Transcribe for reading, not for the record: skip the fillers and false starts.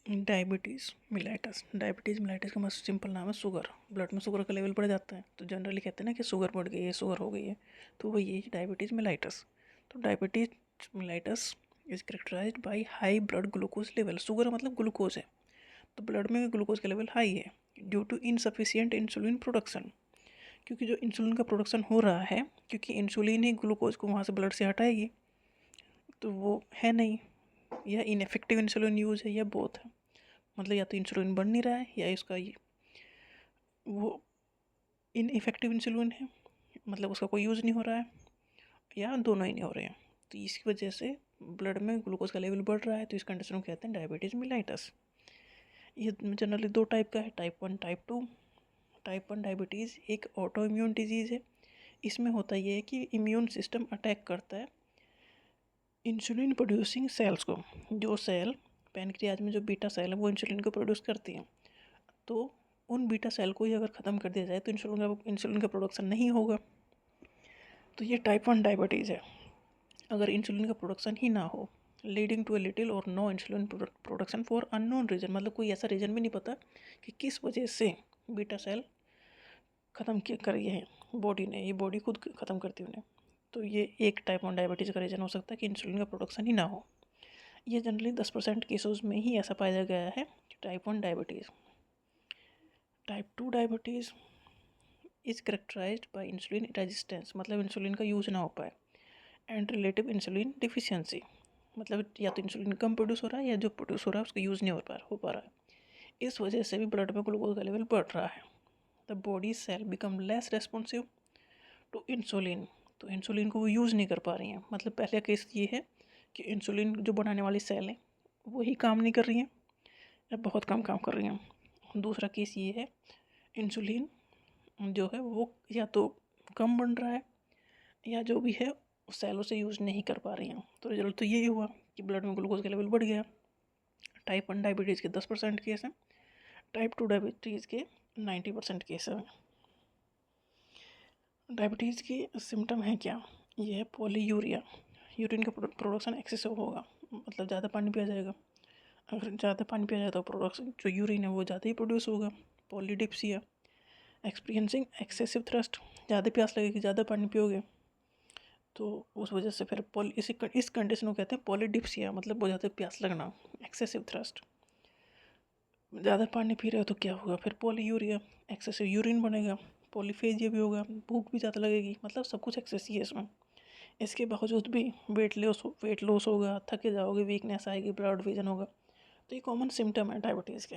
Diabetes mellitus का मस्त simple नाम है शुगर। ब्लड में शुगर का लेवल बढ़ जाता है तो जनरली कहते हैं ना कि शुगर बढ़ गई है, शुगर हो गई है, तो वही है डायबिटीज़ मिलाइटिस। तो diabetes mellitus is characterised by high blood glucose level. Sugar मतलब ग्लूकोज है, तो ब्लड में ग्लूकोज का लेवल हाई है due to insufficient insulin production. क्योंकि जो इंसुलिन का प्रोडक्शन हो रहा है, क्योंकि इंसुलिन ही ग्लूकोज को वहाँ से ब्लड से हटाएगी, तो वो है नहीं, या इनफेक्टिव इंसुलिन यूज है, या बोथ है। मतलब या तो इंसुलिन बन नहीं रहा है या इसका वो इनइफेक्टिव इंसुलिन है, मतलब उसका कोई यूज़ नहीं हो रहा है, या दोनों ही नहीं हो रहे हैं। तो इसकी वजह से ब्लड में ग्लूकोज का लेवल बढ़ रहा है, तो इस कंडीशन को कहते हैं डायबिटीज़ मिलाइटस। ये जनरली दो टाइप का है, टाइप 1 टाइप 2। टाइप 1 डायबिटीज़ एक ऑटो इम्यून डिजीज़ है। इसमें होता ये है कि इम्यून सिस्टम अटैक करता है इंसुलिन प्रोड्यूसिंग सेल्स को। जो सेल पैनक्रियाज में जो बीटा सेल है वो इंसुलिन को प्रोड्यूस करती हैं, तो उन बीटा सेल को ही अगर ख़त्म कर दिया जाए तो इंसुलिन का प्रोडक्शन नहीं होगा। तो ये टाइप 1 डायबिटीज़ है। अगर इंसुलिन का प्रोडक्शन ही ना हो, लीडिंग टू ए लिटिल और no insulin production for unknown reason, मतलब कोई ऐसा रीजन भी नहीं पता कि किस वजह से बीटा सेल ख़त्म कर रही है बॉडी ने, ये बॉडी खुद ख़त्म करती है उन्हें। तो ये एक टाइप 1 डायबिटीज़ का रीज़न हो सकता है कि इंसुलिन का प्रोडक्शन ही ना हो। ये जनरली 10% केसेस में ही ऐसा पाया गया है type 1 diabetes. Type 2 diabetes is characterised by insulin resistance, मतलब इंसुलिन का यूज़ ना हो पाए, एंड रिलेटिव इंसुलिन डिफिशियंसी, मतलब या तो इंसुलिन कम प्रोड्यूस हो रहा है या जो प्रोड्यूस हो रहा है उसका यूज़ नहीं हो पा रहा है। इस वजह से भी ब्लड में ग्लूकोज का लेवल बढ़ रहा है। The body cell become less responsive to insulin, तो इंसुलिन को वो यूज़ नहीं कर पा रही हैं। मतलब पहले केस ये है कि इंसुलिन जो बनाने वाली सेल हैं वही काम नहीं कर रही हैं या बहुत कम काम कर रही हैं। दूसरा केस ये है इंसुलिन जो है वो या तो कम बन रहा है या जो भी है सेलों से यूज़ नहीं कर पा रही हैं। तो रिजल्ट तो यही हुआ कि ब्लड में ग्लूकोज का लेवल बढ़ गया। टाइप 1 डायबिटीज़ के 10% केस हैं, टाइप 2 डायबिटीज़ के 90% केस हैं। डायबिटीज़ की सिम्टम है क्या? ये है पॉलीयूरिया, यूरिन का प्रोडक्शन एक्सेसिव होगा, मतलब ज़्यादा पानी पिया जाएगा। अगर ज़्यादा पानी पिया जाए तो प्रोडक्शन जो यूरिन है वो ज़्यादा ही प्रोड्यूस होगा। पॉलीडिप्सिया, एक्सपीरियंसिंग एक्सेसिव थ्रस्ट, ज़्यादा प्यास लगेगी, ज़्यादा पानी पियोगे तो उस वजह से फिर इस कंडीशन को कहते हैं पॉलीडिप्सिया, मतलब बहुत ज़्यादा प्यास लगना, एक्सेसिव थ्रस्ट। ज़्यादा पानी पी रहे हो तो क्या होगा फिर? पॉलीयूरिया, एक्सेसिव यूरिन बनेगा। पॉलीफेजिया भी होगा, भूख भी ज़्यादा लगेगी, मतलब सब कुछ एक्सेस ही है इसमें। इसके बावजूद भी वेट लॉस होगा, थके जाओगे, वीकनेस आएगी, ब्लड विजन होगा। तो ये कॉमन सिम्टम है डायबिटीज़ के।